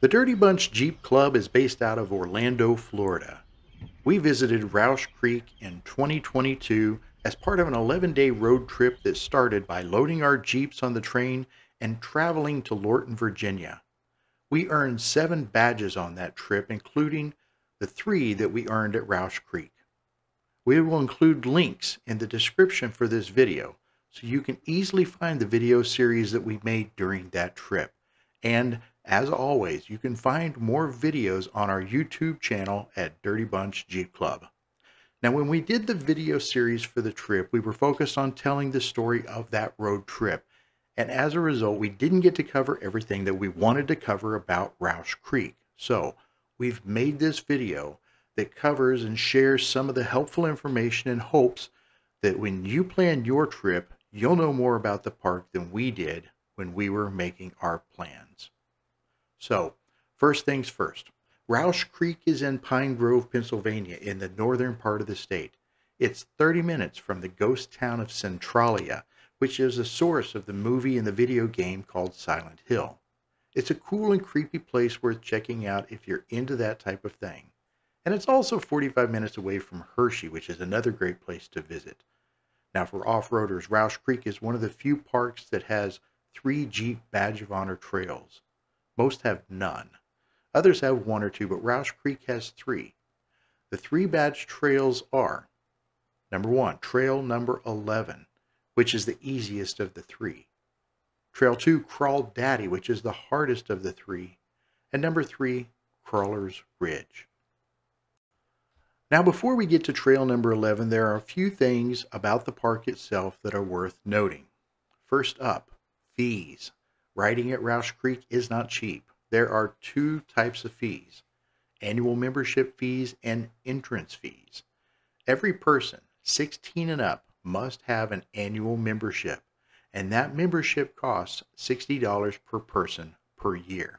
The Dirty Bunch Jeep Club is based out of Orlando, Florida. We visited Rausch Creek in 2022 as part of an 11-day road trip that started by loading our Jeeps on the train and traveling to Lorton, Virginia. We earned 7 badges on that trip, including the 3 that we earned at Rausch Creek. We will include links in the description for this video so you can easily find the video series that we made during that trip. And as always, you can find more videos on our YouTube channel at Dirty Bunch Jeep Club. Now, when we did the video series for the trip, we were focused on telling the story of that road trip. And as a result, we didn't get to cover everything that we wanted to cover about Rausch Creek. So we've made this video that covers and shares some of the helpful information in hopes that when you plan your trip, you'll know more about the park than we did when we were making our plans. So, first things first, Rausch Creek is in Pine Grove, Pennsylvania, in the northern part of the state. It's 30 minutes from the ghost town of Centralia, which is the source of the movie and the video game called Silent Hill. It's a cool and creepy place worth checking out if you're into that type of thing. And it's also 45 minutes away from Hershey, which is another great place to visit. Now, for off-roaders, Rausch Creek is one of the few parks that has 3 Jeep Badge of Honor trails. Most have none. Others have 1 or 2, but Rausch Creek has 3. The 3 badge trails are, number 1, trail number 11, which is the easiest of the 3. Trail 2, Crawl Daddy, which is the hardest of the 3. And number 3, Crawler's Ridge. Now, before we get to trail number 11, there are a few things about the park itself that are worth noting. First up, fees. Riding at Rausch Creek is not cheap. There are 2 types of fees: annual membership fees and entrance fees. Every person 16 and up must have an annual membership, and that membership costs $60 per person per year.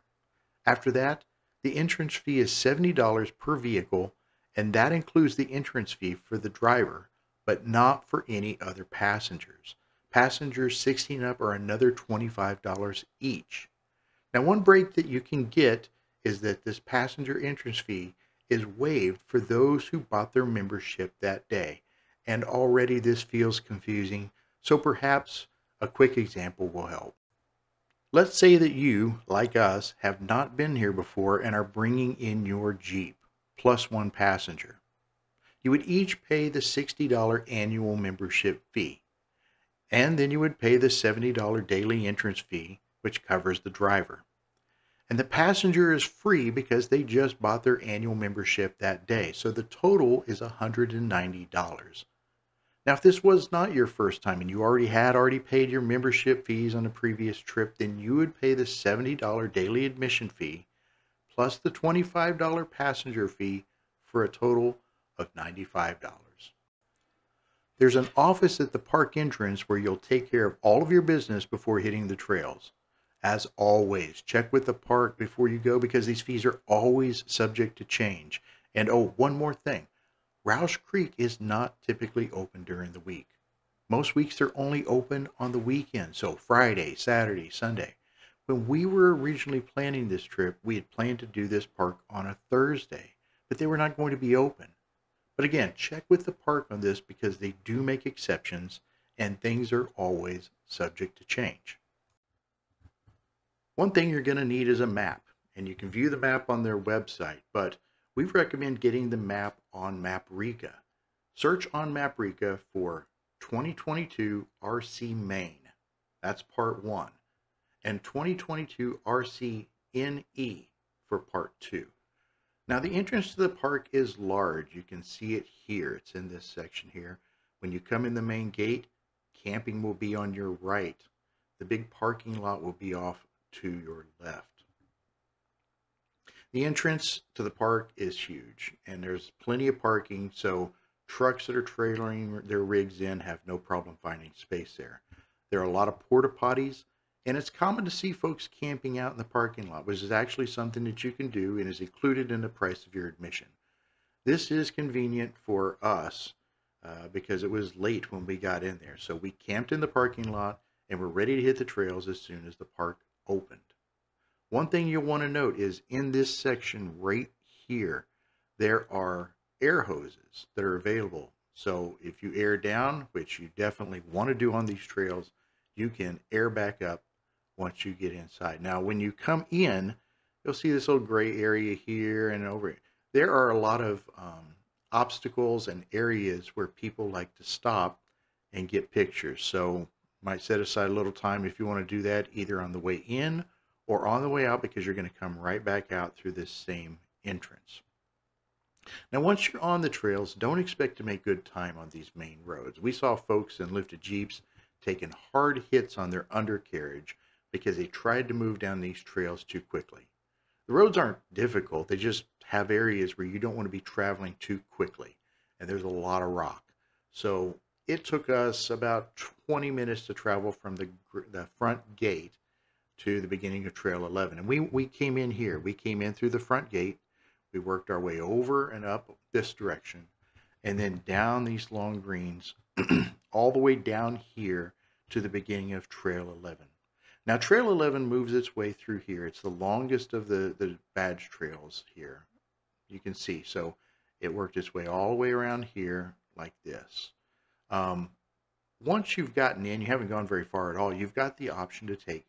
After that, the entrance fee is $70 per vehicle, and that includes the entrance fee for the driver, but not for any other passengers. Passengers 16 up are another $25 each. Now, one break that you can get is that this passenger entrance fee is waived for those who bought their membership that day. And already this feels confusing, so perhaps a quick example will help. Let's say that you, like us, have not been here before and are bringing in your Jeep, plus 1 passenger. You would each pay the $60 annual membership fee. And then you would pay the $70 daily entrance fee, which covers the driver. And the passenger is free because they just bought their annual membership that day. So the total is $190. Now, if this was not your first time and you already paid your membership fees on a previous trip, then you would pay the $70 daily admission fee plus the $25 passenger fee for a total of $95. There's an office at the park entrance where you'll take care of all of your business before hitting the trails. As always, check with the park before you go because these fees are always subject to change. And oh, one more thing. Rausch Creek is not typically open during the week. Most weeks they're only open on the weekend, so Friday, Saturday, Sunday. When we were originally planning this trip, we had planned to do this park on a Thursday, but they were not going to be open. But again, check with the park on this because they do make exceptions and things are always subject to change. One thing you're going to need is a map, and you can view the map on their website, but we recommend getting the map on Maprika. Search on Maprika for 2022 RC Maine. That's part 1. And 2022 RC NE for part 2. Now, the entrance to the park is large. You can see it here. It's in this section here. When you come in the main gate, camping will be on your right. The big parking lot will be off to your left. The entrance to the park is huge, and there's plenty of parking, so trucks that are trailering their rigs in have no problem finding space there. There are a lot of porta potties, and it's common to see folks camping out in the parking lot, which is actually something that you can do and is included in the price of your admission. This is convenient for us because it was late when we got in there. So we camped in the parking lot and we're ready to hit the trails as soon as the park opened. One thing you'll want to note is in this section right here, there are air hoses that are available. So if you air down, which you definitely want to do on these trails, you can air back up once you get inside. Now, when you come in, you'll see this little gray area here and over. There are a lot of obstacles and areas where people like to stop and get pictures. So might set aside a little time if you want to do that, either on the way in or on the way out, because you're going to come right back out through this same entrance. Now, once you're on the trails, don't expect to make good time on these main roads. We saw folks in lifted Jeeps taking hard hits on their undercarriage because they tried to move down these trails too quickly. The roads aren't difficult. They just have areas where you don't want to be traveling too quickly, and there's a lot of rock. So it took us about 20 minutes to travel from the front gate to the beginning of Trail 11. And we came in here. We came in through the front gate. We worked our way over and up this direction, and then down these long greens, all the way down here to the beginning of Trail 11. Now, Trail 11 moves its way through here. It's the longest of the badge trails here. You can see. So it worked its way all the way around here like this. Once you've gotten in, you haven't gone very far at all, you've got the option to take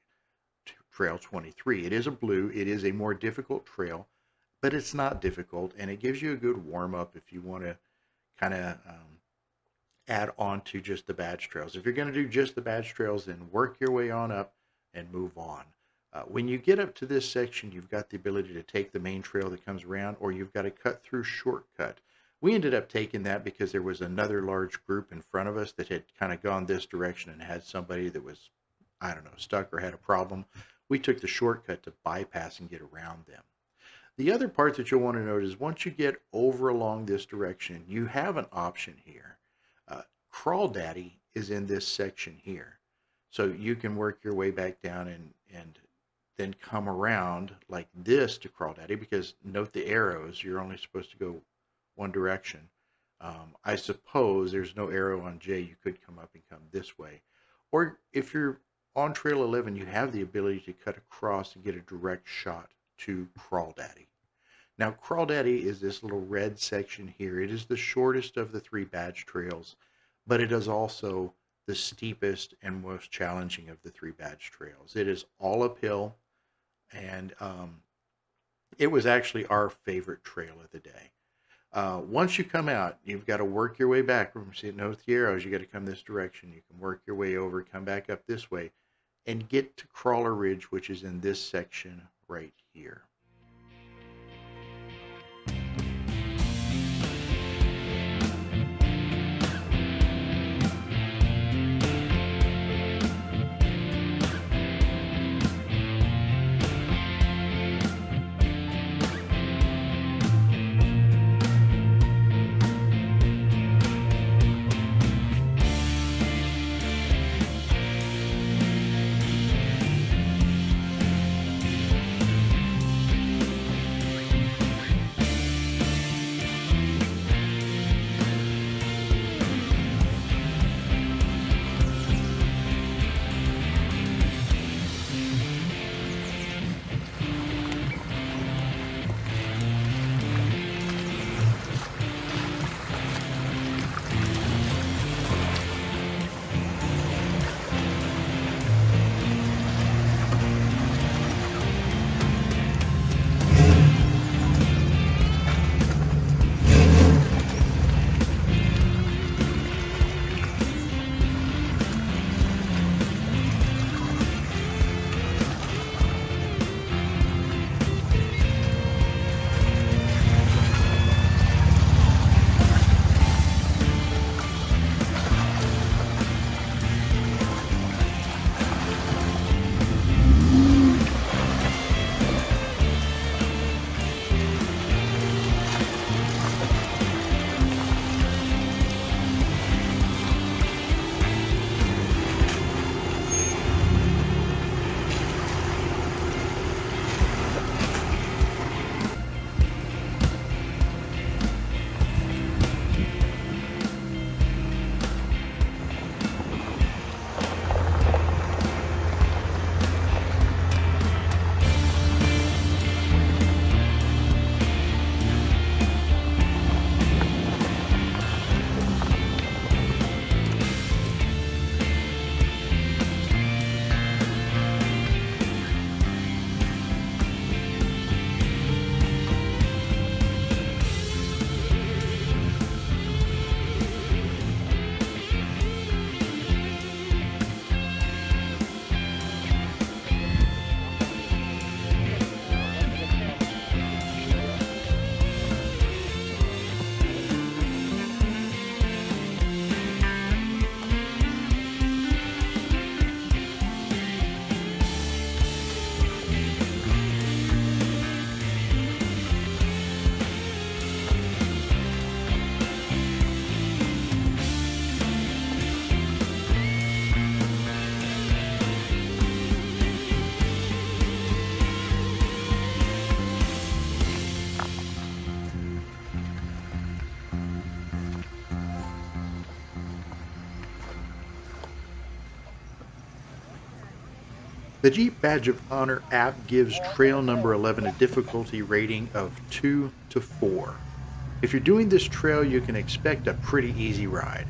Trail 23. It is a blue. It is a more difficult trail, but it's not difficult, and it gives you a good warm-up if you want to kind of add on to just the badge trails. If you're going to do just the badge trails, then work your way on up and move on. When you get up to this section, you've got the ability to take the main trail that comes around, or you've got a cut-through shortcut. We ended up taking that because there was another large group in front of us that had kind of gone this direction and had somebody that was, I don't know, stuck or had a problem. We took the shortcut to bypass and get around them. The other part that you'll want to note is once you get over along this direction, you have an option here. Crawl Daddy is in this section here. So you can work your way back down and then come around like this to Crawl Daddy, because note the arrows, you're only supposed to go one direction. I suppose there's no arrow on J. You could come up and come this way. Or if you're on Trail 11, you have the ability to cut across and get a direct shot to Crawl Daddy. Now, Crawl Daddy is this little red section here. It is the shortest of the 3 badge trails, but it is also the steepest and most challenging of the 3 badge trails. It is all uphill, and it was actually our favorite trail of the day. Once you come out, you've got to work your way back. See, note the arrows, you got to come this direction. You can work your way over, come back up this way, and get to Crawler Ridge, which is in this section right here. The Jeep Badge of Honor app gives trail number 11 a difficulty rating of 2 to 4. If you're doing this trail, you can expect a pretty easy ride.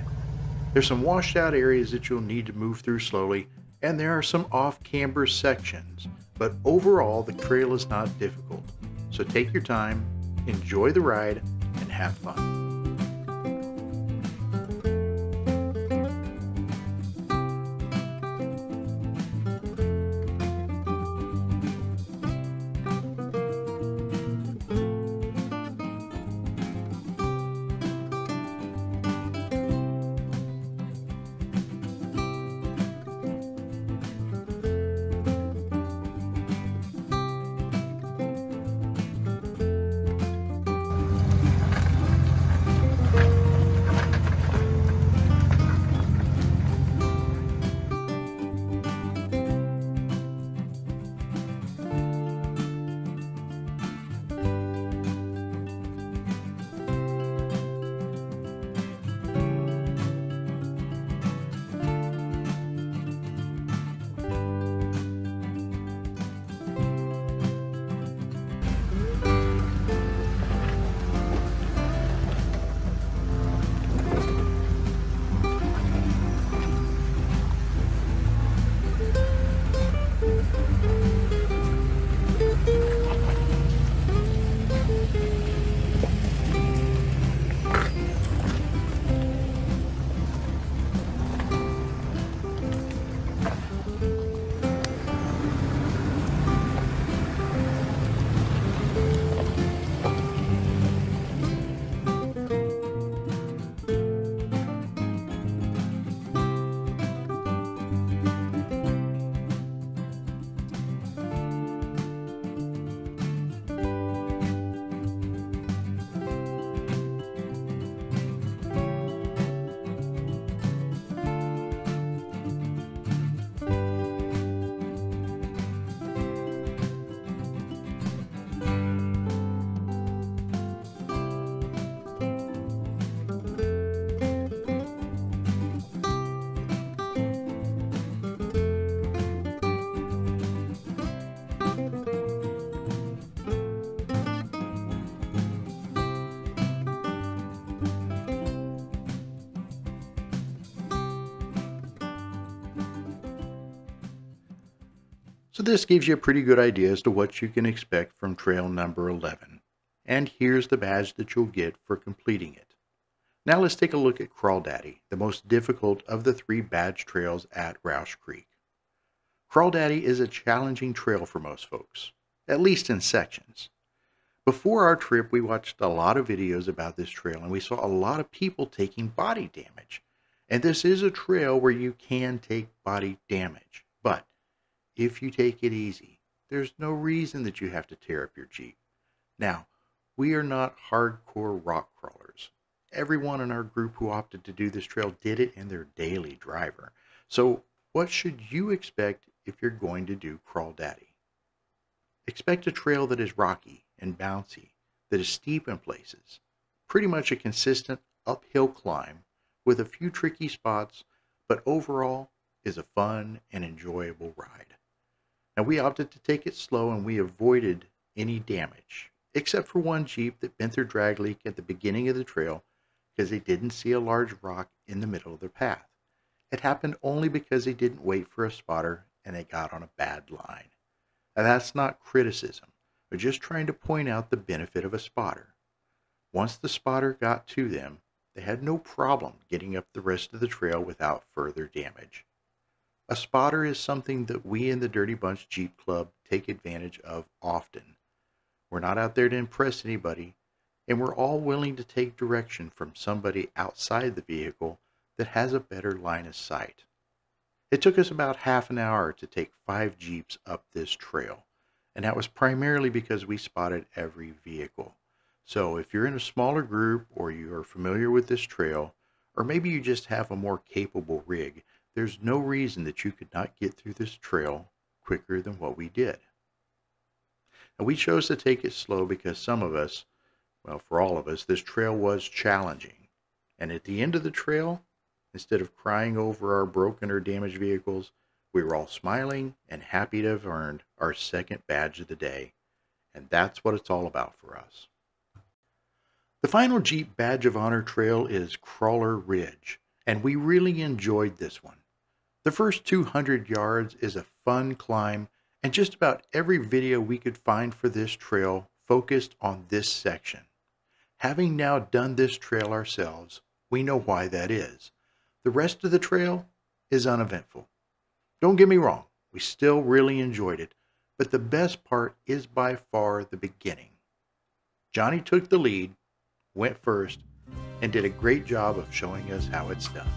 There's some washed out areas that you'll need to move through slowly, and there are some off-camber sections, but overall the trail is not difficult. So take your time, enjoy the ride, and have fun. So this gives you a pretty good idea as to what you can expect from trail number 11. And here's the badge that you'll get for completing it. Now let's take a look at Crawdaddy, the most difficult of the 3 badge trails at Rausch Creek. Crawdaddy is a challenging trail for most folks, at least in sections. Before our trip, we watched a lot of videos about this trail and we saw a lot of people taking body damage. And this is a trail where you can take body damage, but if you take it easy, there's no reason that you have to tear up your Jeep. Now, we are not hardcore rock crawlers. Everyone in our group who opted to do this trail did it in their daily driver. So what should you expect if you're going to do Crawdaddy? Expect a trail that is rocky and bouncy, that is steep in places, pretty much a consistent uphill climb with a few tricky spots, but overall is a fun and enjoyable ride. Now we opted to take it slow and we avoided any damage, except for one Jeep that bent their drag leak at the beginning of the trail because they didn't see a large rock in the middle of their path. It happened only because they didn't wait for a spotter and they got on a bad line. Now that's not criticism, but just trying to point out the benefit of a spotter. Once the spotter got to them, they had no problem getting up the rest of the trail without further damage. A spotter is something that we in the Dirty Bunch Jeep Club take advantage of often. We're not out there to impress anybody, and we're all willing to take direction from somebody outside the vehicle that has a better line of sight. It took us about half an hour to take 5 Jeeps up this trail, and that was primarily because we spotted every vehicle. So if you're in a smaller group or you are familiar with this trail, or maybe you just have a more capable rig, there's no reason that you could not get through this trail quicker than what we did. And we chose to take it slow because some of us, well, for all of us, this trail was challenging. And at the end of the trail, instead of crying over our broken or damaged vehicles, We were all smiling and happy to have earned our second badge of the day, and that's what it's all about for us. The final Jeep Badge of Honor trail is Crawler Ridge, and we really enjoyed this one. The first 200 yards is a fun climb, and just about every video we could find for this trail focused on this section. Having now done this trail ourselves, we know why that is. The rest of the trail is uneventful. Don't get me wrong, we still really enjoyed it, but the best part is by far the beginning. Johnny took the lead, went first, and did a great job of showing us how it's done.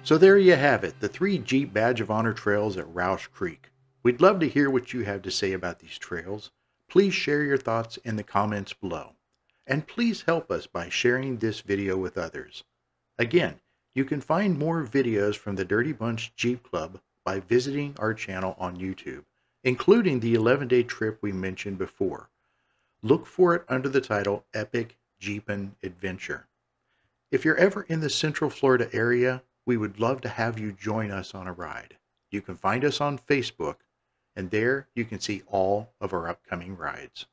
So there you have it, the 3 Jeep Badge of Honor trails at Rausch Creek. We'd love to hear what you have to say about these trails. Please share your thoughts in the comments below. And please help us by sharing this video with others. Again, you can find more videos from the Dirty Bunch Jeep Club by visiting our channel on YouTube, including the 11-day trip we mentioned before. Look for it under the title Epic Jeepin Adventure. If you're ever in the Central Florida area, we would love to have you join us on a ride. You can find us on Facebook, and there you can see all of our upcoming rides.